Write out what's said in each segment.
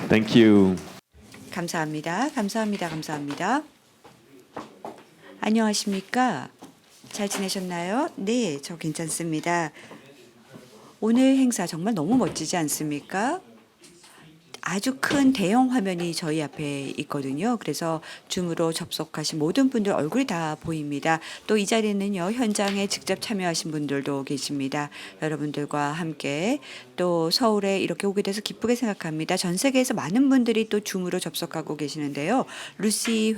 Thank you. 감사합니다. 감사합니다. 감사합니다. 안녕하십니까? 잘 지내셨나요? 네, 저 괜찮습니다. 오늘 행사 정말 너무 멋지지 않습니까? 아주 큰 대형 화면이 저희 앞에 있거든요. 그래서 줌으로 접속하신 모든 분들 얼굴이 다 보입니다. 또 이 자리에는요, 현장에 직접 참여하신 분들도 계십니다. 여러분들과 함께 또 서울에 이렇게 오게 돼서 기쁘게 생각합니다. 전 세계에서 많은 분들이 또 줌으로 접속하고 계시는데요. 루시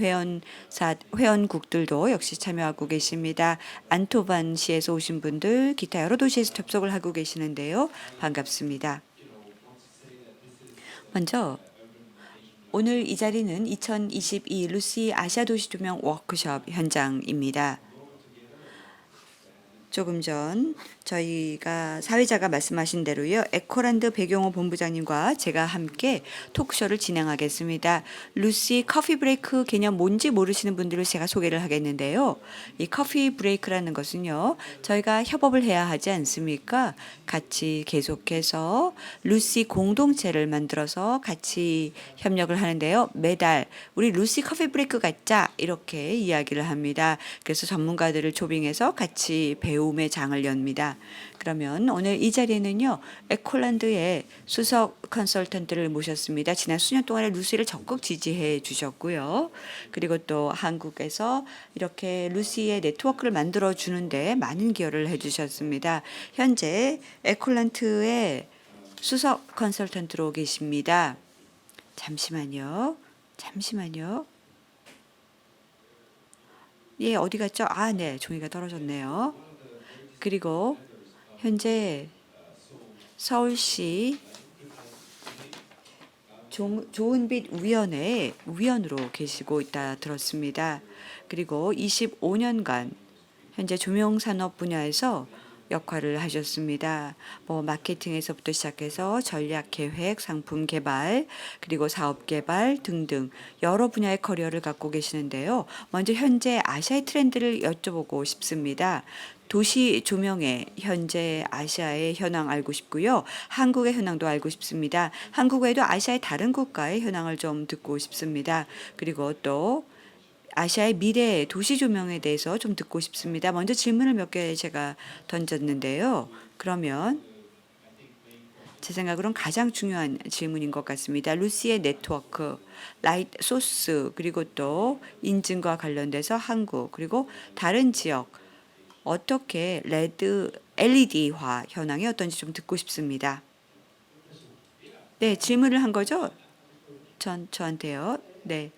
회원국들도 역시 참여하고 계십니다. 안토반시에서 오신 분들, 기타 여러 도시에서 접속을 하고 계시는데요. 반갑습니다. 먼저 오늘 이 자리는 2022 루시 아시아 도시 조명 워크숍 현장입니다. 조금 전 저희가 사회자가 말씀하신 대로요. 에코란드 배경호 본부장님과 제가 함께 토크쇼를 진행하겠습니다. 루시 커피 브레이크 개념 뭔지 모르시는 분들을 제가 소개를 하겠는데요. 이 커피 브레이크라는 것은요. 저희가 협업을 해야 하지 않습니까? 같이 계속해서 루시 공동체를 만들어서 같이 협력을 하는데요. 매달 우리 루시 커피 브레이크 갖자 이렇게 이야기를 합니다. 그래서 전문가들을 초빙해서 같이 배움의 장을 엽니다. 그러면 오늘 이 자리에는요. 에콜란드의 수석 컨설턴트를 모셨습니다. 지난 수년 동안에 루시를 적극 지지해 주셨고요. 그리고 또 한국에서 이렇게 루시의 네트워크를 만들어 주는데 많은 기여를 해 주셨습니다. 현재 에콜란트의 수석 컨설턴트로 계십니다. 잠시만요. 잠시만요. 예, 어디 갔죠? 아, 네. 종이가 떨어졌네요. 그리고 현재 서울시 좋은빛 위원회 위원으로 계시고 있다 들었습니다. 그리고 25년간 현재 조명산업 분야에서 역할을 하셨습니다. 뭐 마케팅에서부터 시작해서 전략 계획, 상품 개발, 그리고 사업 개발 등등 여러 분야의 커리어를 갖고 계시는데요. 먼저 현재 아시아의 트렌드를 여쭤보고 싶습니다. 도시 조명의 현재 아시아의 현황 알고 싶고요. 한국의 현황도 알고 싶습니다. 한국 외에도 아시아의 다른 국가의 현황을 좀 듣고 싶습니다. 그리고 또 아시아의 미래 도시 조명에 대해서 좀 듣고 싶습니다. 먼저 질문을 몇 개 제가 던졌는데요. 그러면 제 생각으로는 가장 중요한 질문인 것 같습니다. 루시의 네트워크, 라이트 소스, 그리고 또 인증과 관련돼서 한국, 그리고 다른 지역, 어떻게 LED화 현황이 어떤지 좀 듣고 싶습니다. 네, 질문을 한 거죠? 저한테요. 네.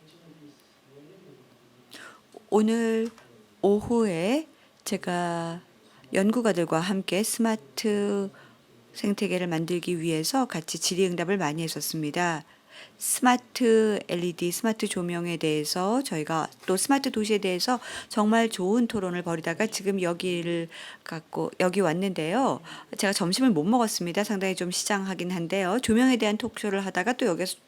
오늘 오후에 제가 연구가들과 함께 스마트 생태계를 만들기 위해서 같이 질의응답을 많이 했었습니다. 스마트 LED, 스마트 조명에 대해서 저희가 또 스마트 도시에 대해서 정말 좋은 토론을 벌이다가 지금 여기를 갖고 여기 왔는데요. 제가 점심을 못 먹었습니다. 상당히 좀 시장하긴 한데요. 조명에 대한 톡쇼를 하다가 또 여기서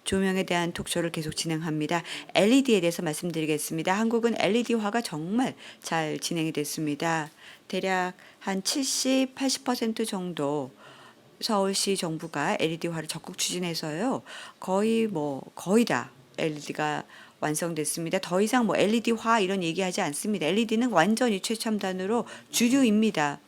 조명에 대한 톡쇼를 계속 진행합니다. LED에 대해서 말씀드리겠습니다. 한국은 LED화가 정말 잘 진행이 됐습니다. 대략 한 70, 80% 정도 서울시 정부가 LED화를 적극 추진해서요. 거의 다 LED가 완성됐습니다. 더 이상 뭐 LED화 이런 얘기하지 않습니다. LED는 완전히 최첨단으로 주류입니다.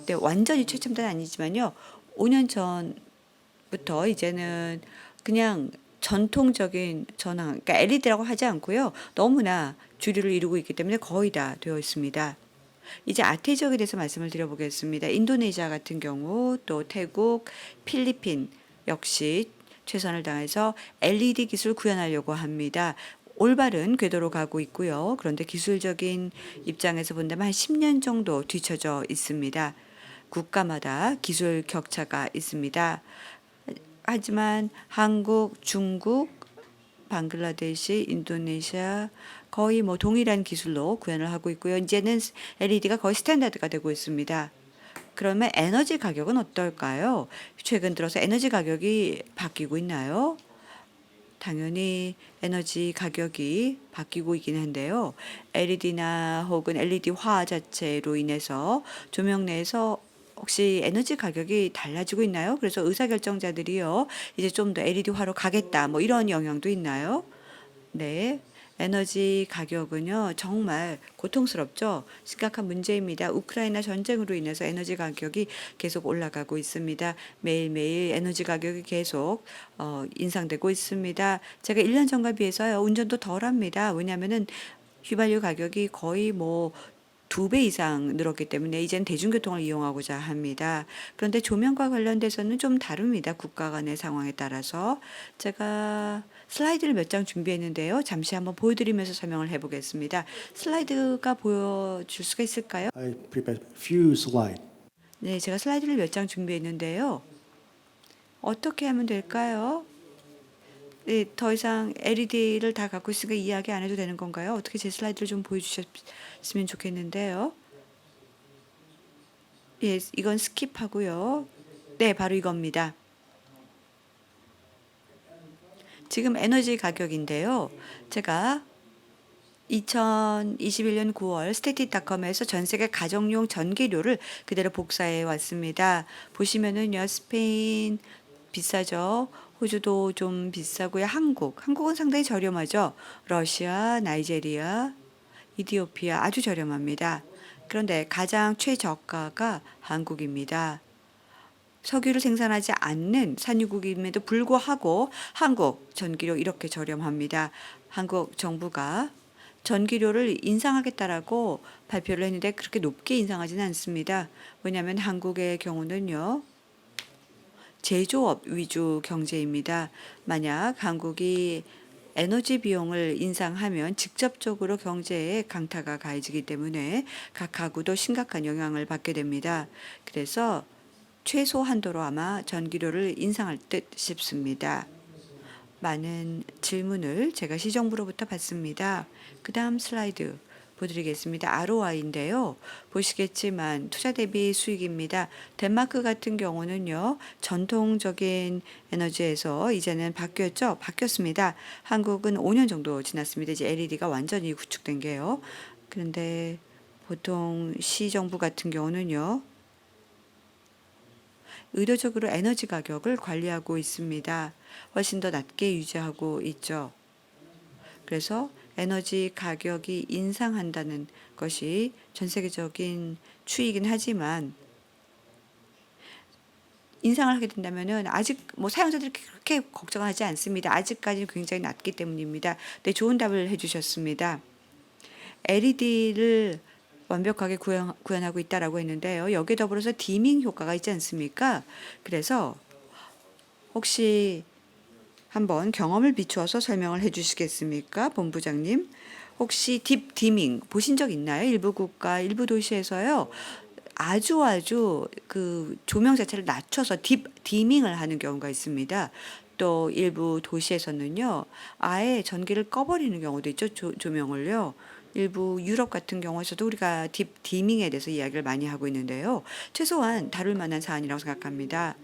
네, 완전히 최첨단 아니지만요. 5년 전부터 이제는 그냥 전통적인 전환, 그러니까 LED라고 하지 않고요. 너무나 주류를 이루고 있기 때문에 거의 다 되어 있습니다. 이제 아태 지역에 대해서 말씀을 드려보겠습니다. 인도네시아 같은 경우 또 태국, 필리핀 역시 최선을 다해서 LED 기술 구현하려고 합니다. 올바른 궤도로 가고 있고요. 그런데 기술적인 입장에서 본다면 한 10년 정도 뒤처져 있습니다. 국가마다 기술 격차가 있습니다. 하지만 한국, 중국, 방글라데시, 인도네시아 거의 뭐 동일한 기술로 구현을 하고 있고요. 이제는 LED가 거의 스탠다드가 되고 있습니다. 그러면 에너지 가격은 어떨까요? 최근 들어서 에너지 가격이 바뀌고 있나요? 당연히 에너지 가격이 바뀌고 있긴 한데요. LED나 혹은 LED화 자체로 인해서 조명 내에서 혹시 에너지 가격이 달라지고 있나요? 그래서 의사결정자들이요, 이제 좀 더 LED화로 가겠다, 뭐 이런 영향도 있나요? 네. 에너지 가격은요, 정말 고통스럽죠. 심각한 문제입니다. 우크라이나 전쟁으로 인해서 에너지 가격이 계속 올라가고 있습니다. 매일매일 에너지 가격이 계속 인상되고 있습니다. 제가 1년 전과 비해서요, 운전도 덜합니다. 왜냐하면은 휘발유 가격이 거의 뭐 2배 이상 늘었기 때문에 이젠 대중교통을 이용하고자 합니다. 그런데 조명과 관련돼서는 좀 다릅니다. 국가 간의 상황에 따라서. 제가 슬라이드를 몇 장 준비했는데요. 잠시 한번 보여드리면서 설명을 해보겠습니다. 슬라이드가 보여줄 수가 있을까요? I prepared few slides. 네, 제가 슬라이드를 몇 장 준비했는데요. 어떻게 하면 될까요? 네, 더 이상 LED를 다 갖고 있으니까 이야기 안 해도 되는 건가요? 어떻게 제 슬라이드를 좀 보여주셨으면 좋겠는데요. 예, 이건 스킵하고요. 네, 바로 이겁니다. 지금 에너지 가격인데요. 제가 2021년 9월 스태틱닷컴에서 전 세계 가정용 전기료를 그대로 복사해 왔습니다. 보시면은요, 스페인 비싸죠. 호주도 좀 비싸고요. 한국은 상당히 저렴하죠. 러시아, 나이제리아, 이디오피아 아주 저렴합니다. 그런데 가장 최저가가 한국입니다. 석유를 생산하지 않는 산유국임에도 불구하고 한국 전기료 이렇게 저렴합니다. 한국 정부가 전기료를 인상하겠다라고 발표를 했는데 그렇게 높게 인상하지는 않습니다. 왜냐하면 한국의 경우는요, 제조업 위주 경제입니다. 만약 한국이 에너지 비용을 인상하면 직접적으로 경제에 강타가 가해지기 때문에 각 가구도 심각한 영향을 받게 됩니다. 그래서 최소 한도로 아마 전기료를 인상할 듯 싶습니다. 많은 질문을 제가 시정부로부터 받습니다. 그 다음 슬라이드 보여드리겠습니다. ROI인데요. 보시겠지만 투자 대비 수익입니다. 덴마크 같은 경우는요, 전통적인 에너지에서 이제는 바뀌었습니다. 한국은 5년 정도 지났습니다. 이제 LED가 완전히 구축된 게요. 그런데 보통 시정부 같은 경우는요, 의도적으로 에너지 가격을 관리하고 있습니다. 훨씬 더 낮게 유지하고 있죠. 그래서 에너지 가격이 인상한다는 것이 전 세계적인 추이긴 하지만 인상을 하게 된다면은 아직 뭐 사용자들이 그렇게 걱정하지 않습니다. 아직까지는 굉장히 낮기 때문입니다. 네, 좋은 답을 해주셨습니다. LED를 완벽하게 구현하고 있다라고 했는데요. 여기에 더불어서 디밍 효과가 있지 않습니까? 그래서 혹시 한번 경험을 비추어서 설명을 해 주시겠습니까? 본부장님. 혹시 딥 디밍 보신 적 있나요? 일부 국가, 일부 도시에서요. 아주 그 조명 자체를 낮춰서 딥 디밍을 하는 경우가 있습니다. 또 일부 도시에서는요, 아예 전기를 꺼버리는 경우도 있죠. 조명을요. 일부 유럽 같은 경우에서도 우리가 딥 디밍에 대해서 이야기를 많이 하고 있는데요. 최소한 다룰 만한 사안이라고 생각합니다.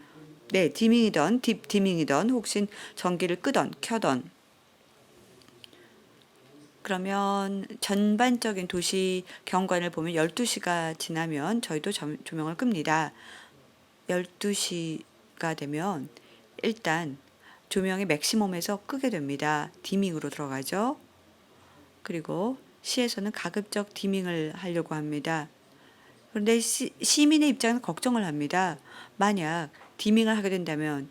네, 디밍이던 딥 디밍이던 혹시 전기를 끄던 켜던, 그러면 전반적인 도시 경관을 보면 12시가 지나면 저희도 조명을 끕니다. 12시가 되면 일단 조명이 맥시멈에서 끄게 됩니다. 디밍으로 들어가죠. 그리고 시에서는 가급적 디밍을 하려고 합니다. 그런데 시민의 입장은 걱정을 합니다. 만약 디밍을 하게 된다면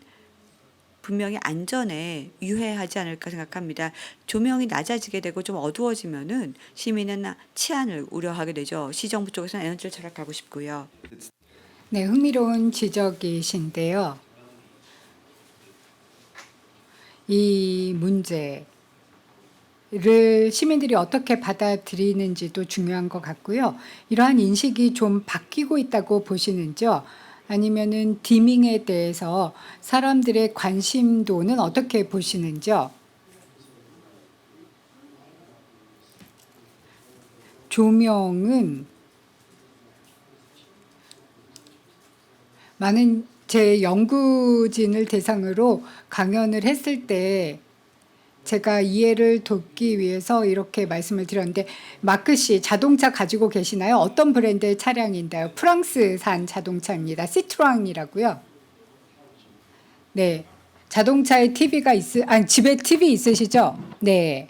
분명히 안전에 유해하지 않을까 생각합니다. 조명이 낮아지게 되고 좀 어두워지면은 시민은 치안을 우려하게 되죠. 시정부 쪽에서는 에너지를 절약하고 싶고요. 네, 흥미로운 지적이신데요. 이 문제를 시민들이 어떻게 받아들이는지도 중요한 것 같고요. 이러한 인식이 좀 바뀌고 있다고 보시는지요? 아니면은 디밍에 대해서 사람들의 관심도는 어떻게 보시는지요? 조명은 많은 제 연구진을 대상으로 강연을 했을 때 제가 이해를 돕기 위해서 이렇게 말씀을 드렸는데 마크 씨 자동차 가지고 계시나요? 어떤 브랜드의 차량인가요? 프랑스산 자동차입니다. 시트랑이라고요. 네. 자동차에 TV가 아니 집에 TV 있으시죠? 네.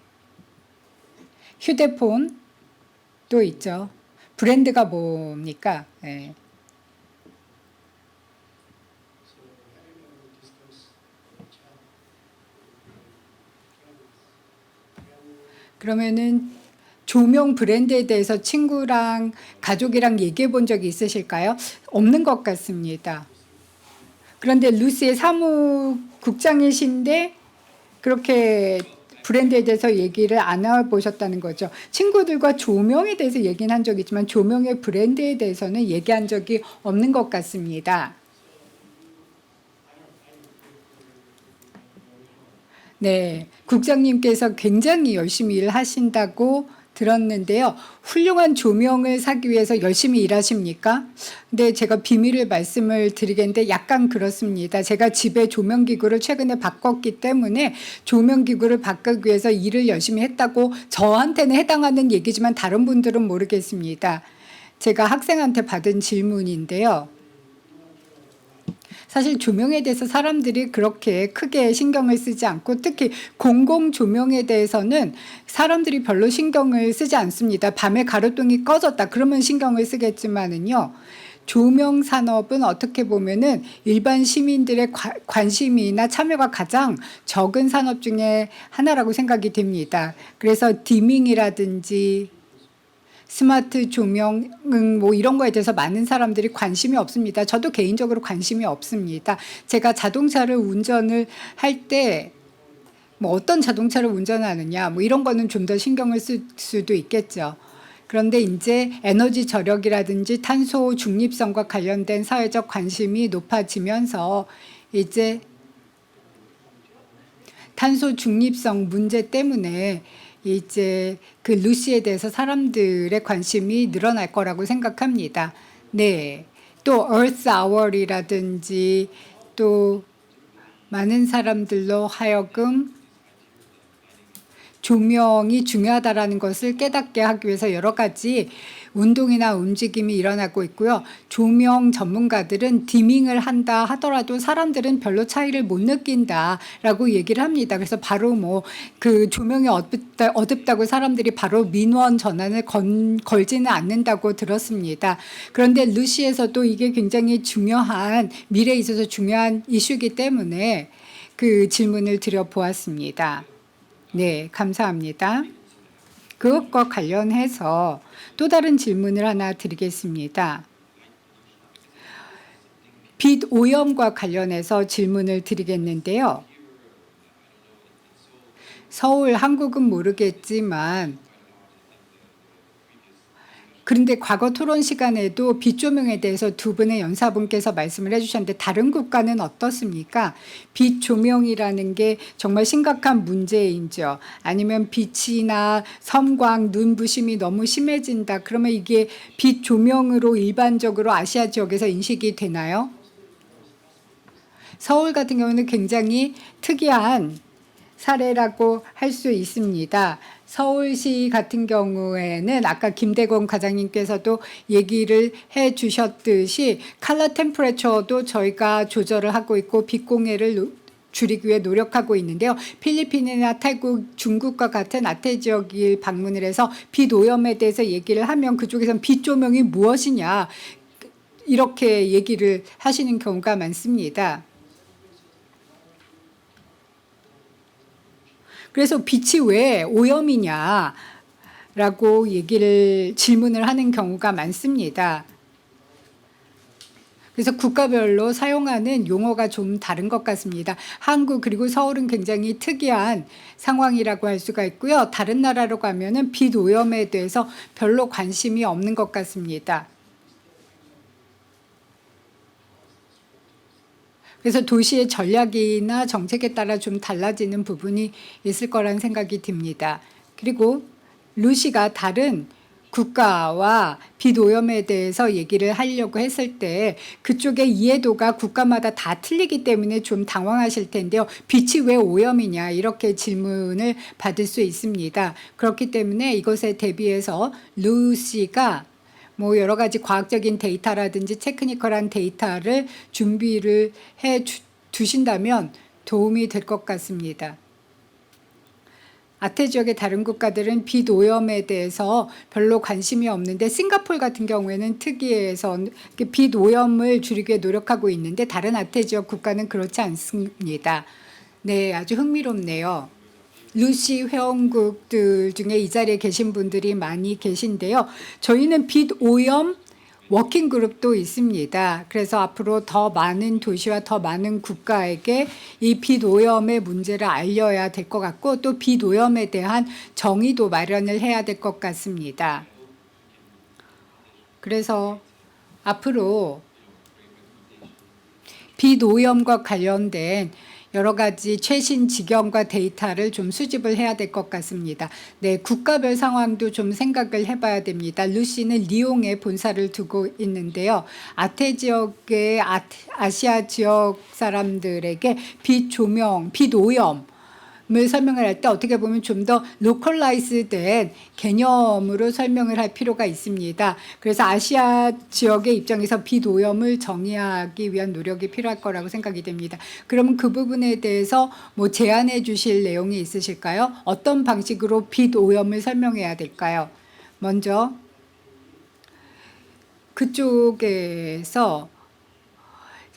휴대폰도 있죠. 브랜드가 뭡니까? 네. 그러면은 조명 브랜드에 대해서 친구랑 가족이랑 얘기해 본 적이 있으실까요? 없는 것 같습니다. 그런데 루시의 사무국장이신데 그렇게 브랜드에 대해서 얘기를 안 해보셨다는 거죠. 친구들과 조명에 대해서 얘기는 한 적이 있지만 조명의 브랜드에 대해서는 얘기한 적이 없는 것 같습니다. 네, 국장님께서 굉장히 열심히 일하신다고 들었는데요. 훌륭한 조명을 사기 위해서 열심히 일하십니까? 근데 제가 비밀을 말씀을 드리겠는데 약간 그렇습니다. 제가 집에 조명기구를 최근에 바꿨기 때문에 조명기구를 바꾸기 위해서 일을 열심히 했다고 저한테는 해당하는 얘기지만 다른 분들은 모르겠습니다. 제가 학생한테 받은 질문인데요. 사실 조명에 대해서 사람들이 그렇게 크게 신경을 쓰지 않고 특히 공공 조명에 대해서는 사람들이 별로 신경을 쓰지 않습니다. 밤에 가로등이 꺼졌다 그러면 신경을 쓰겠지만은요. 조명 산업은 어떻게 보면은 일반 시민들의 관심이나 참여가 가장 적은 산업 중에 하나라고 생각이 됩니다. 그래서 디밍이라든지 스마트 조명 뭐 이런 거에 대해서 많은 사람들이 관심이 없습니다. 저도 개인적으로 관심이 없습니다. 제가 자동차를 운전을 할 때 뭐 어떤 자동차를 운전하느냐 뭐 이런 거는 좀 더 신경을 쓸 수도 있겠죠. 그런데 이제 에너지 절약이라든지 탄소 중립성과 관련된 사회적 관심이 높아지면서 이제 탄소 중립성 문제 때문에 이제 그 루시에 대해서 사람들의 관심이 늘어날 거라고 생각합니다. 네. 또 Earth Hour이라든지 또 많은 사람들로 하여금 조명이 중요하다라는 것을 깨닫게 하기 위해서 여러 가지 운동이나 움직임이 일어나고 있고요. 조명 전문가들은 디밍을 한다 하더라도 사람들은 별로 차이를 못 느낀다라고 얘기를 합니다. 그래서 바로 뭐 그 조명이 어둡다고 사람들이 바로 민원 전환을 걸지는 않는다고 들었습니다. 그런데 루시에서도 이게 굉장히 중요한 미래에 있어서 중요한 이슈이기 때문에 그 질문을 드려보았습니다. 네, 감사합니다. 그것과 관련해서 또 다른 질문을 하나 드리겠습니다. 빛 오염과 관련해서 질문을 드리겠는데요. 서울, 한국은 모르겠지만 그런데 과거 토론 시간에도 빛 조명에 대해서 두 분의 연사분께서 말씀을 해주셨는데 다른 국가는 어떻습니까? 빛 조명이라는 게 정말 심각한 문제인지요? 아니면 빛이나 섬광, 눈부심이 너무 심해진다. 그러면 이게 빛 조명으로 일반적으로 아시아 지역에서 인식이 되나요? 서울 같은 경우는 굉장히 특이한 사례라고 할 수 있습니다. 서울시 같은 경우에는 아까 김대건 과장님께서도 얘기를 해 주셨듯이 컬러 템퍼레처도 저희가 조절을 하고 있고 빛 공해를 줄이기 위해 노력하고 있는데요. 필리핀이나 태국, 중국과 같은 아태 지역을 방문을 해서 빛 오염에 대해서 얘기를 하면 그쪽에서는 빛 조명이 무엇이냐 이렇게 얘기를 하시는 경우가 많습니다. 그래서 빛이 왜 오염이냐라고 질문을 하는 경우가 많습니다. 그래서 국가별로 사용하는 용어가 좀 다른 것 같습니다. 한국 그리고 서울은 굉장히 특이한 상황이라고 할 수가 있고요. 다른 나라로 가면은 빛 오염에 대해서 별로 관심이 없는 것 같습니다. 그래서 도시의 전략이나 정책에 따라 좀 달라지는 부분이 있을 거라는 생각이 듭니다. 그리고 루시가 다른 국가와 빛 오염에 대해서 얘기를 하려고 했을 때 그쪽의 이해도가 국가마다 다 틀리기 때문에 좀 당황하실 텐데요. 빛이 왜 오염이냐 이렇게 질문을 받을 수 있습니다. 그렇기 때문에 이것에 대비해서 루시가 뭐 여러 가지 과학적인 데이터라든지 테크니컬한 데이터를 준비를 해 두신다면 도움이 될 것 같습니다. 아태 지역의 다른 국가들은 빛 오염에 대해서 별로 관심이 없는데 싱가포르 같은 경우에는 특이해서 빛 오염을 줄이기 위해 노력하고 있는데 다른 아태 지역 국가는 그렇지 않습니다. 네, 아주 흥미롭네요. 루시 회원국들 중에 이 자리에 계신 분들이 많이 계신데요. 저희는 빛 오염 워킹 그룹도 있습니다. 그래서 앞으로 더 많은 도시와 더 많은 국가에게 이 빛 오염의 문제를 알려야 될 것 같고 또 빛 오염에 대한 정의도 마련을 해야 될 것 같습니다. 그래서 앞으로 빛 오염과 관련된 여러 가지 최신 지경과 데이터를 좀 수집을 해야 될 것 같습니다. 네, 국가별 상황도 좀 생각을 해봐야 됩니다. 루시는 리옹에 본사를 두고 있는데요. 아태 지역의 아시아 지역 사람들에게 빛 조명, 빛 오염 을 설명을 할 때 어떻게 보면 좀 더 로컬라이즈된 개념으로 설명을 할 필요가 있습니다. 그래서 아시아 지역의 입장에서 빛 오염을 정의하기 위한 노력이 필요할 거라고 생각이 됩니다. 그러면 그 부분에 대해서 뭐 제안해 주실 내용이 있으실까요? 어떤 방식으로 빛 오염을 설명해야 될까요? 먼저 그쪽에서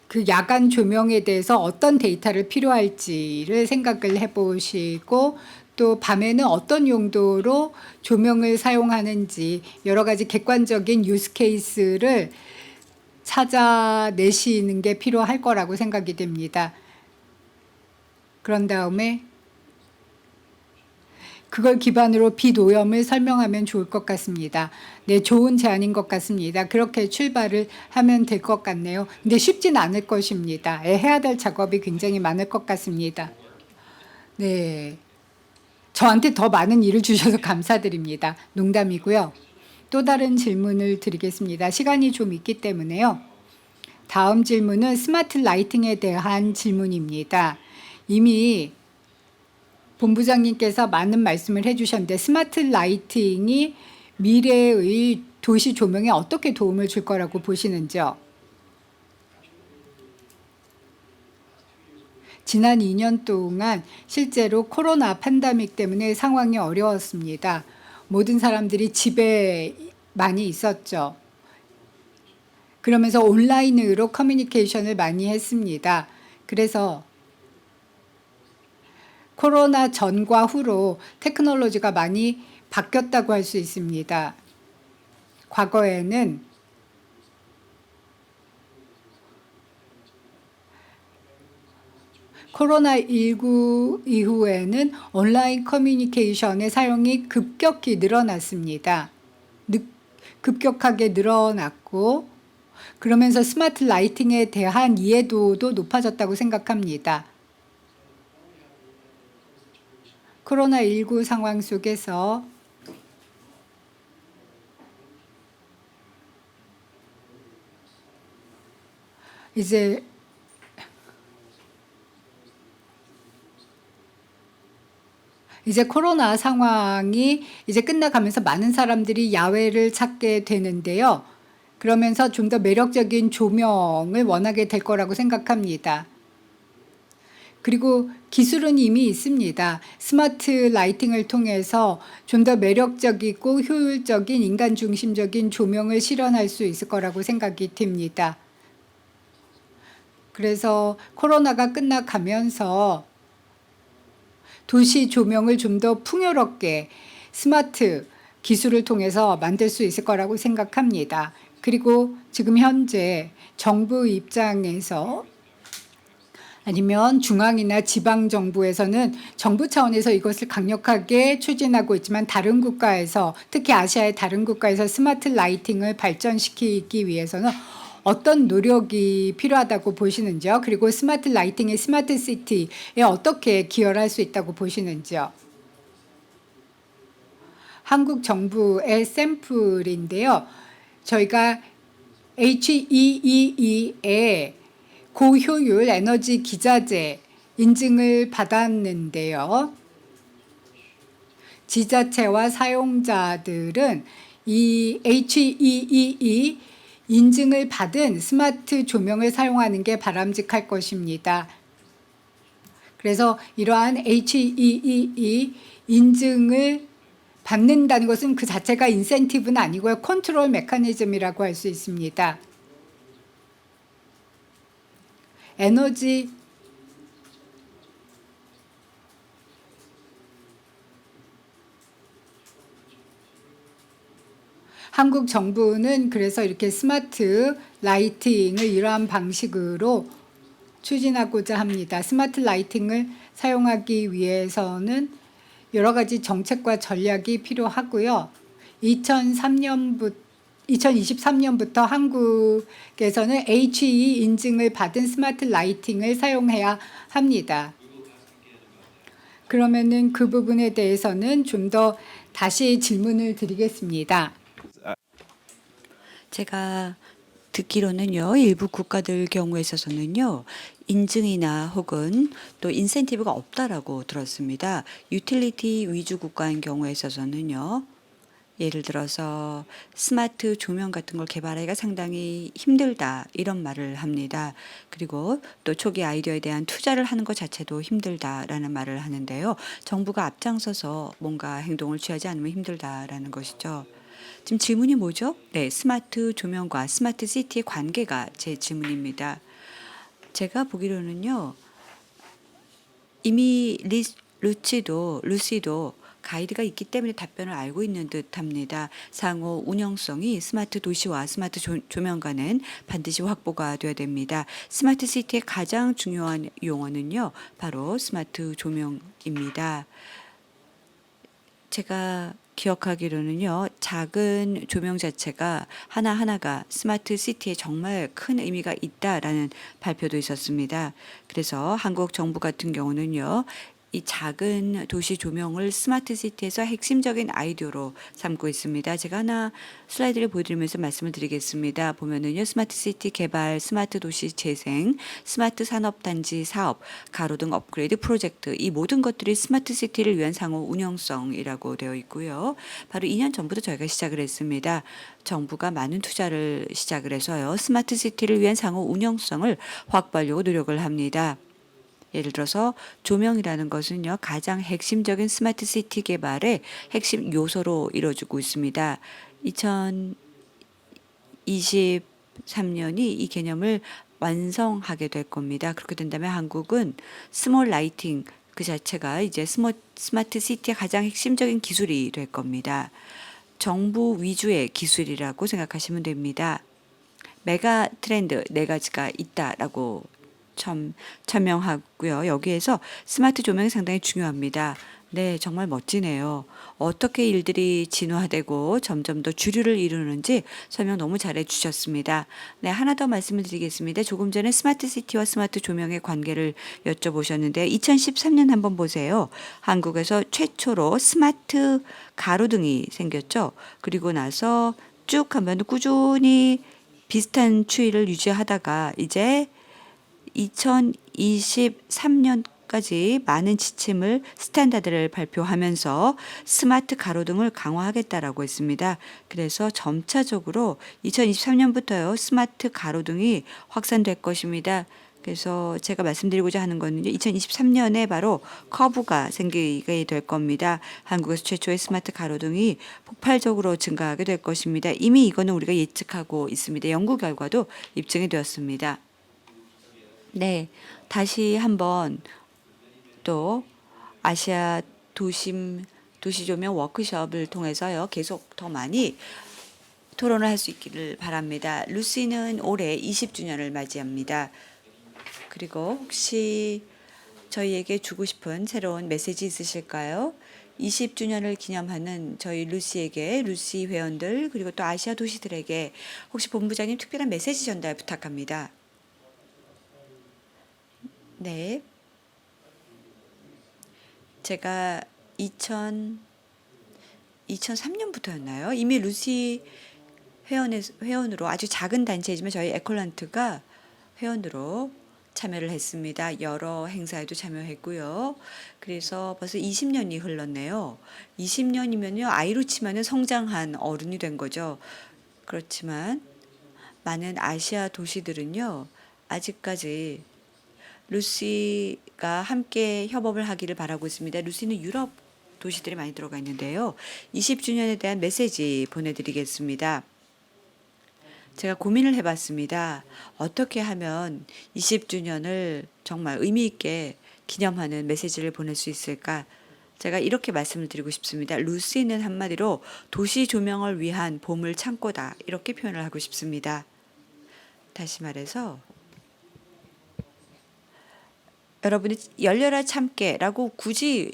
그 야간 조명에 대해서 어떤 데이터를 필요할지를 생각을 해보시고 또 밤에는 어떤 용도로 조명을 사용하는지 여러 가지 객관적인 유스 케이스를 찾아내시는 게 필요할 거라고 생각이 됩니다. 그런 다음에 그걸 기반으로 빛 오염을 설명하면 좋을 것 같습니다. 네, 좋은 제안인 것 같습니다. 그렇게 출발을 하면 될 것 같네요. 근데 쉽진 않을 것입니다. 해야 될 작업이 굉장히 많을 것 같습니다. 네, 저한테 더 많은 일을 주셔서 감사드립니다. 농담이고요. 또 다른 질문을 드리겠습니다. 시간이 좀 있기 때문에요. 다음 질문은 스마트 라이팅에 대한 질문입니다. 이미 본부장님께서 많은 말씀을 해주셨는데 스마트 라이팅이 미래의 도시 조명에 어떻게 도움을 줄 거라고 보시는지요? 지난 2년 동안 실제로 코로나 팬데믹 때문에 상황이 어려웠습니다. 모든 사람들이 집에 많이 있었죠. 그러면서 온라인으로 커뮤니케이션을 많이 했습니다. 그래서 코로나 전과 후로 테크놀로지가 많이 바뀌었다고 할 수 있습니다. 과거에는 코로나19 이후에는 온라인 커뮤니케이션의 사용이 급격히 늘어났습니다. 급격하게 늘어났고 그러면서 스마트 라이팅에 대한 이해도도 높아졌다고 생각합니다. 코로나19 상황 속에서 이제 코로나 상황이 이제 끝나가면서 많은 사람들이 야외를 찾게 되는데요. 그러면서 좀 더 매력적인 조명을 원하게 될 거라고 생각합니다. 그리고 기술은 이미 있습니다. 스마트 라이팅을 통해서 좀 더 매력적이고 효율적인 인간 중심적인 조명을 실현할 수 있을 거라고 생각이 듭니다. 그래서 코로나가 끝나가면서 도시 조명을 좀 더 풍요롭게 스마트 기술을 통해서 만들 수 있을 거라고 생각합니다. 그리고 지금 현재 정부 입장에서 아니면 중앙이나 지방 정부에서는 정부 차원에서 이것을 강력하게 추진하고 있지만 다른 국가에서 특히 아시아의 다른 국가에서 스마트 라이팅을 발전시키기 위해서는 어떤 노력이 필요하다고 보시는지요? 그리고 스마트 라이팅의 스마트 시티에 어떻게 기여를 할 수 있다고 보시는지요? 한국 정부의 샘플인데요. 저희가 HEEE의 고효율 에너지 기자재 인증을 받았는데요. 지자체와 사용자들은 이 HEEE 인증을 받은 스마트 조명을 사용하는 게 바람직할 것입니다. 그래서 이러한 HEEE 인증을 받는다는 것은 그 자체가 인센티브는 아니고요. 컨트롤 메커니즘이라고 할 수 있습니다. 에너지 한국 정부는 그래서 이렇게 스마트 라이팅을 이러한 방식으로 추진하고자 합니다. 스마트 라이팅을 사용하기 위해서는 여러 가지 정책과 전략이 필요하고요. 2023년부터 한국에서는 HE 인증을 받은 스마트 라이팅을 사용해야 합니다. 그러면은 그 부분에 대해서는 좀 더 다시 질문을 드리겠습니다. 제가 듣기로는요, 일부 국가들 경우에 있어서는요, 인증이나 혹은 또 인센티브가 없다라고 들었습니다. 유틸리티 위주 국가인 경우에 있어서는요, 예를 들어서 스마트 조명 같은 걸 개발하기가 상당히 힘들다 이런 말을 합니다. 그리고 또 초기 아이디어에 대한 투자를 하는 것 자체도 힘들다라는 말을 하는데요. 정부가 앞장서서 뭔가 행동을 취하지 않으면 힘들다라는 것이죠. 지금 질문이 뭐죠? 네, 스마트 조명과 스마트 시티의 관계가 제 질문입니다. 제가 보기로는요, 이미 루시도 가이드가 있기 때문에 답변을 알고 있는 듯합니다. 상호 운영성이 스마트 도시와 스마트 조명과는 반드시 확보가 되어야 됩니다. 스마트 시티의 가장 중요한 용어는요, 바로 스마트 조명입니다. 제가 기억하기로는요, 작은 조명 자체가 하나하나가 스마트 시티에 정말 큰 의미가 있다라는 발표도 있었습니다. 그래서 한국 정부 같은 경우는요, 이 작은 도시 조명을 스마트 시티에서 핵심적인 아이디어로 삼고 있습니다. 제가 하나 슬라이드를 보여드리면서 말씀을 드리겠습니다. 보면은요, 스마트 시티 개발, 스마트 도시 재생, 스마트 산업단지 사업, 가로등 업그레이드 프로젝트, 이 모든 것들이 스마트 시티를 위한 상호 운영성이라고 되어 있고요. 바로 2년 전부터 저희가 시작을 했습니다. 정부가 많은 투자를 시작을 해서요, 스마트 시티를 위한 상호 운영성을 확보하려고 노력을 합니다. 예를 들어서 조명이라는 것은요, 가장 핵심적인 스마트 시티 개발의 핵심 요소로 이루어지고 있습니다. 2023년이 이 개념을 완성하게 될 겁니다. 그렇게 된다면 한국은 스몰 라이팅 그 자체가 이제 스마트 시티의 가장 핵심적인 기술이 될 겁니다. 정부 위주의 기술이라고 생각하시면 됩니다. 메가 트렌드 4가지가 있다라고 천명하고요. 여기에서 스마트 조명이 상당히 중요합니다. 네, 정말 멋지네요. 어떻게 일들이 진화되고 점점 더 주류를 이루는지 설명 너무 잘해 주셨습니다. 네, 하나 더 말씀을 드리겠습니다. 조금 전에 스마트 시티와 스마트 조명의 관계를 여쭤보셨는데 2013년 한번 보세요. 한국에서 최초로 스마트 가로등이 생겼죠. 그리고 나서 쭉 하면 꾸준히 비슷한 추이를 유지하다가 이제 2023년까지 많은 지침을 스탠다드를 발표하면서 스마트 가로등을 강화하겠다라고 했습니다. 그래서 점차적으로 2023년부터요, 스마트 가로등이 확산될 것입니다. 그래서 제가 말씀드리고자 하는 거는요, 2023년에 바로 커브가 생기게 될 겁니다. 한국에서 최초의 스마트 가로등이 폭발적으로 증가하게 될 것입니다. 이미 이거는 우리가 예측하고 있습니다. 연구 결과도 입증이 되었습니다. 네, 다시 한번 또 아시아 도시조명 워크숍을 통해서요, 계속 더 많이 토론을 할 수 있기를 바랍니다. 루시는 올해 20주년을 맞이합니다. 그리고 혹시 저희에게 주고 싶은 새로운 메시지 있으실까요? 20주년을 기념하는 저희 루시에게, 루시 회원들, 그리고 또 아시아 도시들에게 혹시 본부장님 특별한 메시지 전달 부탁합니다. 네. 제가 2003년부터였나요? 이미 루시 회원으로 아주 작은 단체이지만 저희 에콜란트가 회원으로 참여를 했습니다. 여러 행사에도 참여했고요. 그래서 벌써 20년이 흘렀네요. 20년이면요. 아이로 치면은 성장한 어른이 된 거죠. 그렇지만 많은 아시아 도시들은요. 아직까지 루시가 함께 협업을 하기를 바라고 있습니다. 루시는 유럽 도시들이 많이 들어가 있는데요. 20주년에 대한 메시지 보내드리겠습니다. 제가 고민을 해봤습니다. 어떻게 하면 20주년을 정말 의미 있게 기념하는 메시지를 보낼 수 있을까? 제가 이렇게 말씀을 드리고 싶습니다. 루시는 한마디로 도시 조명을 위한 보물 창고다. 이렇게 표현을 하고 싶습니다. 다시 말해서 여러분이 열려라 참깨라고 굳이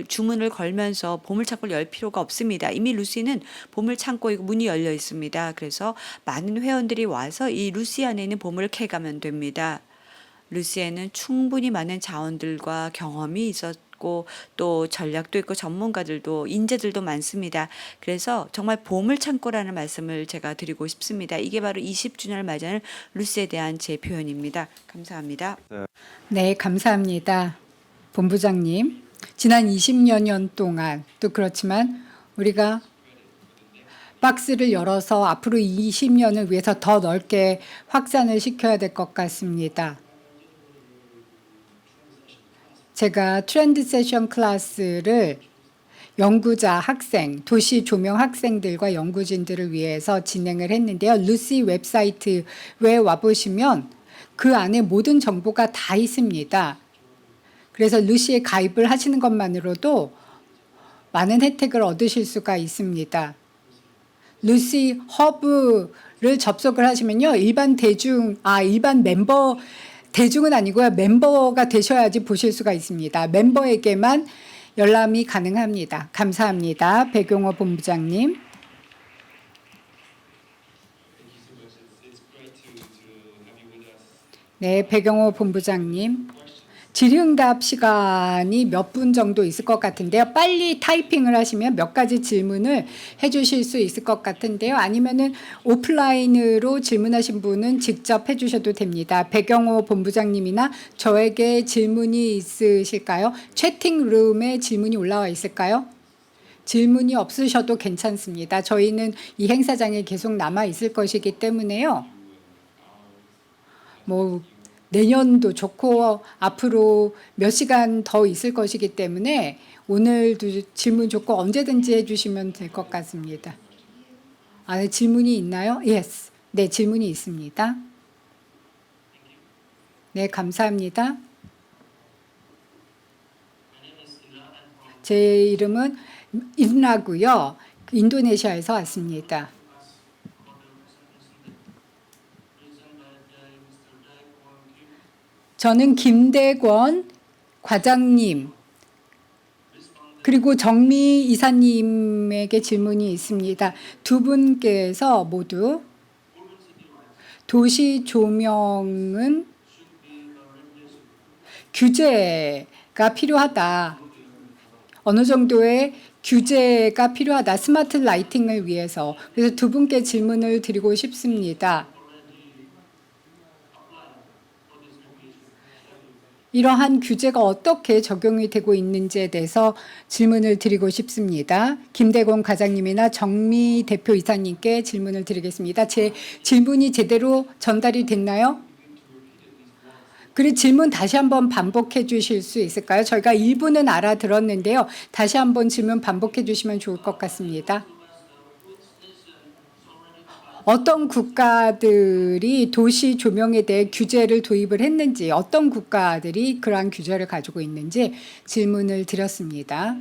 주문을 걸면서 보물창고를 열 필요가 없습니다. 이미 루시는 보물창고이고 문이 열려 있습니다. 그래서 많은 회원들이 와서 이 루시 안에 있는 보물을 캐가면 됩니다. 루시에는 충분히 많은 자원들과 경험이 있었고 또 전략도 있고 전문가들도 인재들도 많습니다. 그래서 정말 보물창고라는 말씀을 제가 드리고 싶습니다. 이게 바로 20주년을 맞이하는 루시에 대한 제 표현입니다. 감사합니다. 네, 감사합니다. 본부장님. 지난 20여 년 동안 또 그렇지만 우리가 박스를 열어서 앞으로 20년을 위해서 더 넓게 확산을 시켜야 될 것 같습니다. 제가 트렌드 세션 클래스를 연구자 학생, 도시 조명 학생들과 연구진들을 위해서 진행을 했는데요. 루시 웹사이트에 와보시면 그 안에 모든 정보가 다 있습니다. 그래서 루시에 가입을 하시는 것만으로도 많은 혜택을 얻으실 수가 있습니다. 루시 허브를 접속을 하시면요. 일반 멤버, 대중은 아니고요. 멤버가 되셔야지 보실 수가 있습니다. 멤버에게만 열람이 가능합니다. 감사합니다. 백용호 본부장님. 네, 백용호 본부장님. 질의응답 시간이 몇 분 정도 있을 것 같은데요. 빨리 타이핑을 하시면 몇 가지 질문을 해주실 수 있을 것 같은데요. 아니면은 오프라인으로 질문하신 분은 직접 해주셔도 됩니다. 백영호 본부장님이나 저에게 질문이 있으실까요? 채팅룸에 질문이 올라와 있을까요? 질문이 없으셔도 괜찮습니다. 저희는 이 행사장에 계속 남아 있을 것이기 때문에요. 내년도 좋고 앞으로 몇 시간 더 있을 것이기 때문에 오늘도 질문 좋고 언제든지 해주시면 될 것 같습니다. 질문이 있나요? Yes. 네, 질문이 있습니다. 네, 감사합니다. 제 이름은 인라고요. 인도네시아에서 왔습니다. 저는 김대권 과장님 그리고 정미 이사님에게 질문이 있습니다. 두 분께서 모두 도시 조명은 규제가 필요하다. 어느 정도의 규제가 필요하다. 스마트 라이팅을 위해서. 그래서 두 분께 질문을 드리고 싶습니다. 이러한 규제가 어떻게 적용이 되고 있는지에 대해서 질문을 드리고 싶습니다. 김대곤 과장님이나 정미 대표이사님께 질문을 드리겠습니다. 제 질문이 제대로 전달이 됐나요? 그리고 질문 다시 한번 반복해 주실 수 있을까요? 저희가 일부는 알아들었는데요. 다시 한번 질문 반복해 주시면 좋을 것 같습니다. 어떤 국가들이 도시 조명에 대해 규제를 도입을 했는지, 어떤 국가들이 그러한 규제를 가지고 있는지 질문을 드렸습니다.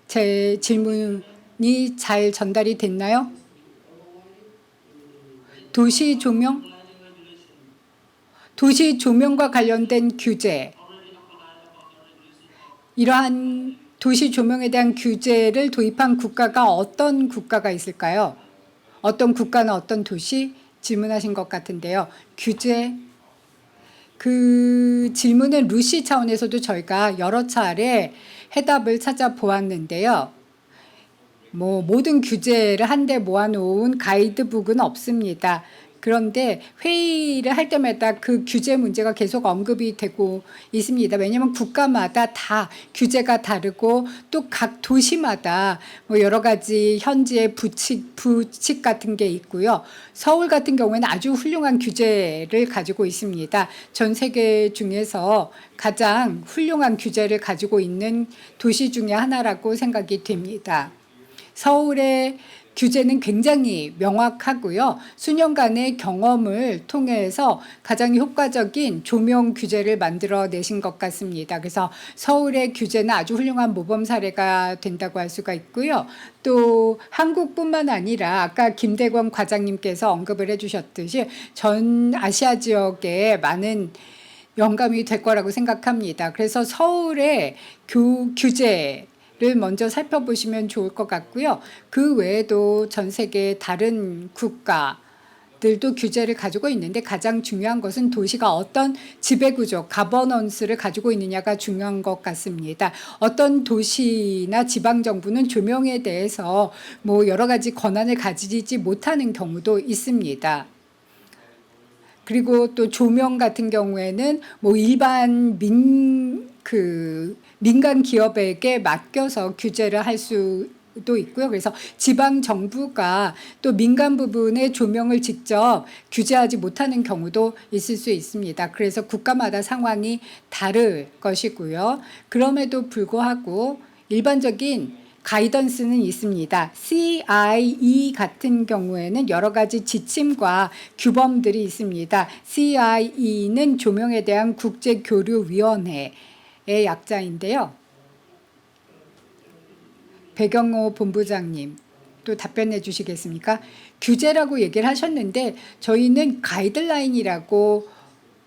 제 질문이 잘 전달이 됐나요? 도시 조명과 관련된 규제, 이러한 도시 조명에 대한 규제를 도입한 국가가 어떤 국가가 있을까요? 어떤 국가나 어떤 도시? 질문하신 것 같은데요. 규제, 그 질문은 루시 차원에서도 저희가 여러 차례 해답을 찾아보았는데요. 뭐 모든 규제를 한데 모아놓은 가이드북은 없습니다. 그런데 회의를 할 때마다 그 규제 문제가 계속 언급이 되고 있습니다. 왜냐하면 국가마다 다 규제가 다르고 또 각 도시마다 뭐 여러 가지 현지의 부칙 같은 게 있고요. 서울 같은 경우에는 아주 훌륭한 규제를 가지고 있습니다. 전 세계 중에서 가장 훌륭한 규제를 가지고 있는 도시 중에 하나라고 생각이 됩니다. 서울의 규제는 굉장히 명확하고요. 수년간의 경험을 통해서 가장 효과적인 조명 규제를 만들어내신 것 같습니다. 그래서 서울의 규제는 아주 훌륭한 모범 사례가 된다고 할 수가 있고요. 또 한국뿐만 아니라 아까 김대권 과장님께서 언급을 해주셨듯이 전 아시아 지역에 많은 영감이 될 거라고 생각합니다. 그래서 서울의 규제를 먼저 살펴보시면 좋을 것 같고요. 그 외에도 전 세계 다른 국가들도 규제를 가지고 있는데 가장 중요한 것은 도시가 어떤 지배구조, 가버넌스를 가지고 있느냐가 중요한 것 같습니다. 어떤 도시나 지방정부는 조명에 대해서 뭐 여러 가지 권한을 가지지 못하는 경우도 있습니다. 그리고 또 조명 같은 경우에는 뭐 일반 민간 기업에게 맡겨서 규제를 할 수도 있고요. 그래서 지방 정부가 또 민간 부분의 조명을 직접 규제하지 못하는 경우도 있을 수 있습니다. 그래서 국가마다 상황이 다를 것이고요. 그럼에도 불구하고 일반적인 가이던스는 있습니다. CIE 같은 경우에는 여러 가지 지침과 규범들이 있습니다. CIE는 조명에 대한 국제교류위원회의 약자인데요. 배경호 본부장님 또 답변해 주시겠습니까? 규제라고 얘기를 하셨는데 저희는 가이드라인이라고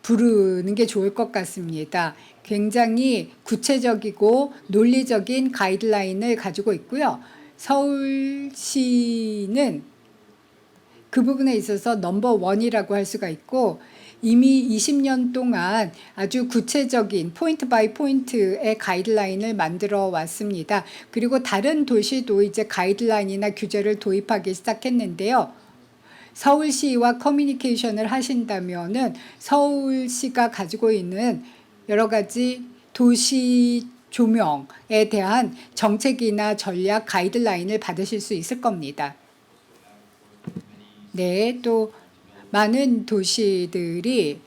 부르는 게 좋을 것 같습니다. 굉장히 구체적이고 논리적인 가이드라인을 가지고 있고요. 서울시는 그 부분에 있어서 넘버 원이라고 할 수가 있고 이미 20년 동안 아주 구체적인 포인트 바이 포인트의 가이드라인을 만들어 왔습니다. 그리고 다른 도시도 이제 가이드라인이나 규제를 도입하기 시작했는데요. 서울시와 커뮤니케이션을 하신다면은 서울시가 가지고 있는 여러 가지 도시 조명에 대한 정책이나 전략 가이드라인을 받으실 수 있을 겁니다. 네, 또 많은 도시들이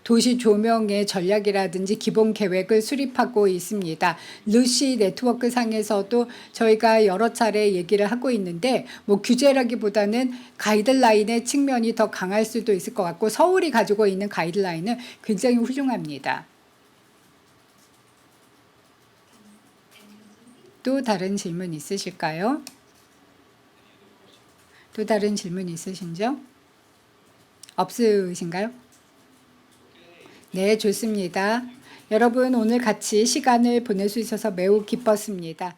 도시 조명의 전략이라든지 기본 계획을 수립하고 있습니다. 루시 네트워크 상에서도 저희가 여러 차례 얘기를 하고 있는데 뭐 규제라기보다는 가이드라인의 측면이 더 강할 수도 있을 것 같고 서울이 가지고 있는 가이드라인은 굉장히 훌륭합니다. 또 다른 질문 있으실까요? 또 다른 질문 있으신죠? 없으신가요? 네, 좋습니다. 여러분 오늘 같이 시간을 보낼 수 있어서 매우 기뻤습니다.